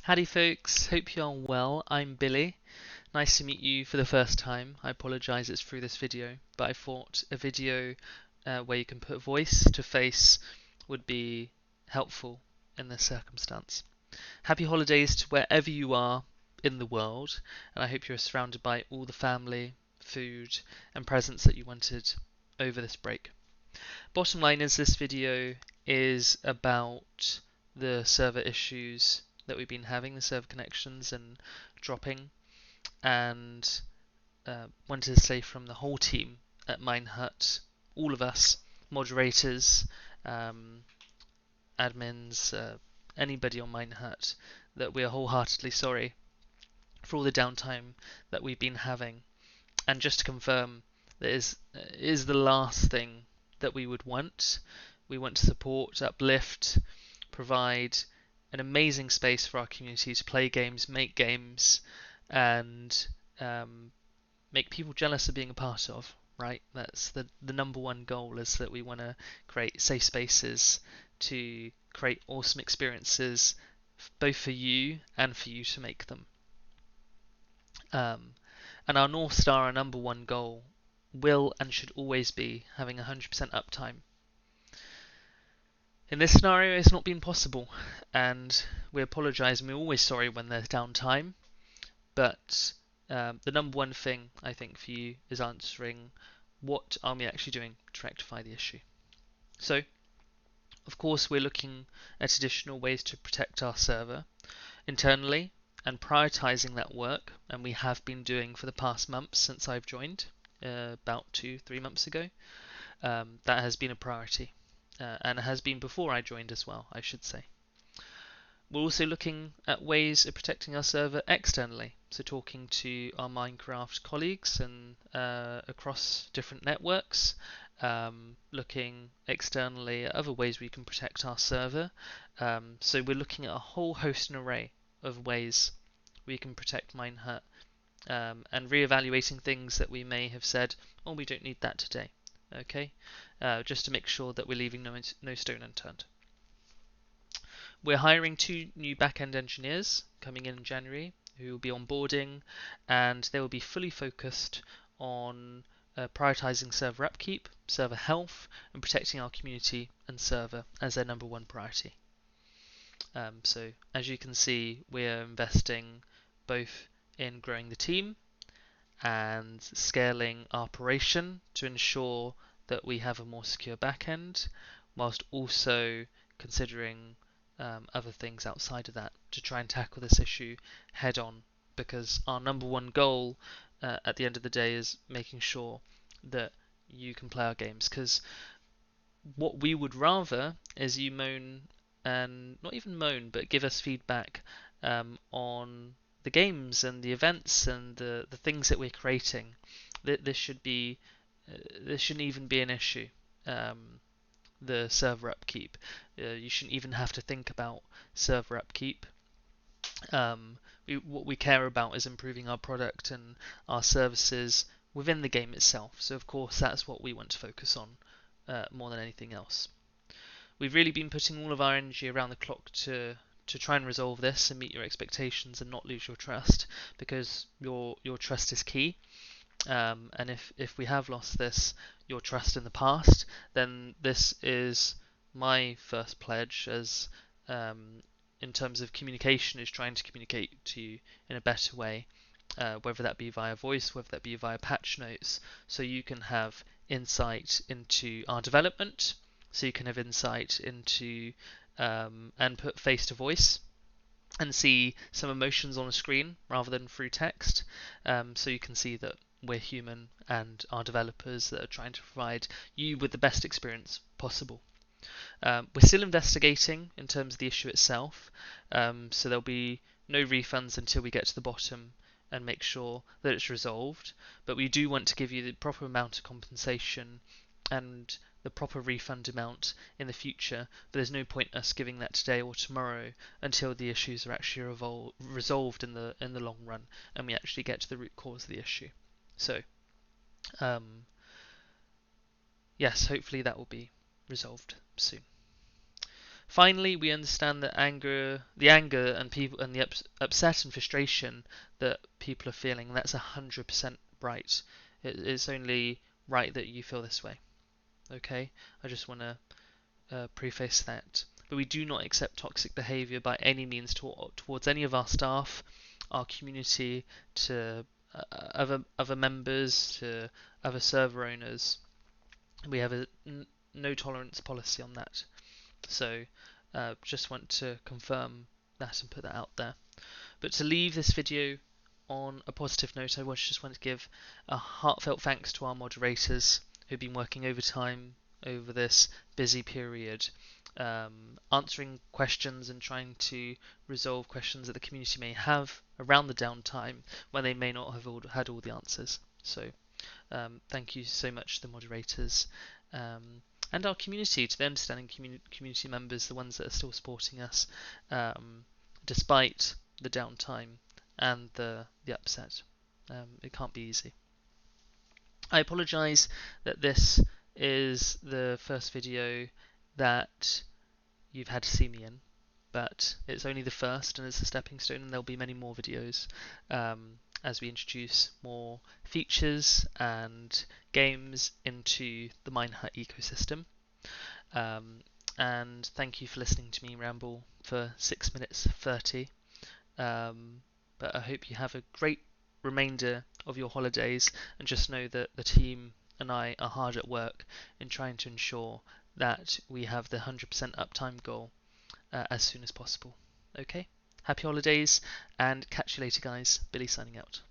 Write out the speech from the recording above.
Howdy folks, hope you're well. I'm Billy. Nice to meet you for the first time. I apologise it's through this video, but I thought a video where you can put voice to face would be helpful in this circumstance. Happy holidays to wherever you are in the world, and I hope you're surrounded by all the family, food and presents that you wanted over this break. Bottom line is this video is about the server issues that we've been having, the server connections and dropping, and wanted to say from the whole team at Minehut, all of us, moderators, admins, anybody on Minehut, that we are wholeheartedly sorry for all the downtime that we've been having. And just to confirm, that is the last thing that we would want. We want to support, uplift, provide an amazing space for our community to play games, and make people jealous of being a part of. Right, that's the number one goal, is that we want to create safe spaces to create awesome experiences, both for you and for you to make them. And our North Star, our number one goal, will and should always be having 100% uptime. In this scenario, it's not been possible, and we apologise and we're always sorry when there's downtime, but the number one thing I think for you is answering what are we actually doing to rectify the issue. So, of course, we're looking at additional ways to protect our server internally and prioritising that work, and we have been doing for the past months since I've joined, about 2-3 months ago. That has been a priority, and it has been before I joined as well, I should say. We're also looking at ways of protecting our server externally, so talking to our Minecraft colleagues and across different networks, looking externally at other ways we can protect our server. So we're looking at a whole host and array of ways we can protect Minehut, and re-evaluating things that we may have said, oh, we don't need that today. Okay, just to make sure that we're leaving no stone unturned. We're hiring 2 new back-end engineers coming in January who will be onboarding, and they will be fully focused on prioritizing server upkeep, server health, and protecting our community and server as their number one priority. So as you can see, we're investing both in growing the team and scaling our operation to ensure that we have a more secure backend, whilst also considering other things outside of that to try and tackle this issue head on, because our number one goal at the end of the day is making sure that you can play our games. Because what we would rather is you moan, and not even moan, but give us feedback on the games and the events and the things that we're creating. This shouldn't even be an issue. The server upkeep. You shouldn't even have to think about server upkeep. What we care about is improving our product and our services within the game itself. So of course that's what we want to focus on more than anything else. We've really been putting all of our energy around the clock to try and resolve this and meet your expectations and not lose your trust, because your trust is key. And if we have lost your trust in the past, then this is my first pledge as in terms of communication, is trying to communicate to you in a better way, whether that be via voice, whether that be via patch notes, so you can have insight into our development, so you can have insight into and put face to voice and see some emotions on a screen rather than through text, so you can see that we're human and our developers that are trying to provide you with the best experience possible. We're still investigating in terms of the issue itself, so there'll be no refunds until we get to the bottom and make sure that it's resolved, but we do want to give you the proper amount of compensation and the proper refund amount in the future, but there's no point us giving that today or tomorrow until the issues are actually resolved in the long run and we actually get to the root cause of the issue. So yes, hopefully that will be resolved soon. Finally, we understand that the anger and people and the upset and frustration that people are feeling. That's 100% right. It's only right that you feel this way. Okay, I just want to preface that. But we do not accept toxic behaviour by any means towards any of our staff, our community, to other members, to other server owners. We have a no tolerance policy on that. So just want to confirm that and put that out there. But to leave this video on a positive note, I just want to give a heartfelt thanks to our moderators who've been working overtime over this busy period, answering questions and trying to resolve questions that the community may have around the downtime when they may not have had all the answers. So thank you so much to the moderators. And our community, to the understanding community members, the ones that are still supporting us, despite the downtime and the upset. It can't be easy. I apologise that this is the first video that you've had to see me in, but it's only the first and it's a stepping stone, and there'll be many more videos as we introduce more features and games into the Minehut ecosystem. And thank you for listening to me ramble for 6 minutes 30. But I hope you have a great remainder of your holidays, and just know that the team and I are hard at work in trying to ensure that we have the 100% uptime goal as soon as possible. Okay? Happy holidays, and catch you later, guys. Billy signing out.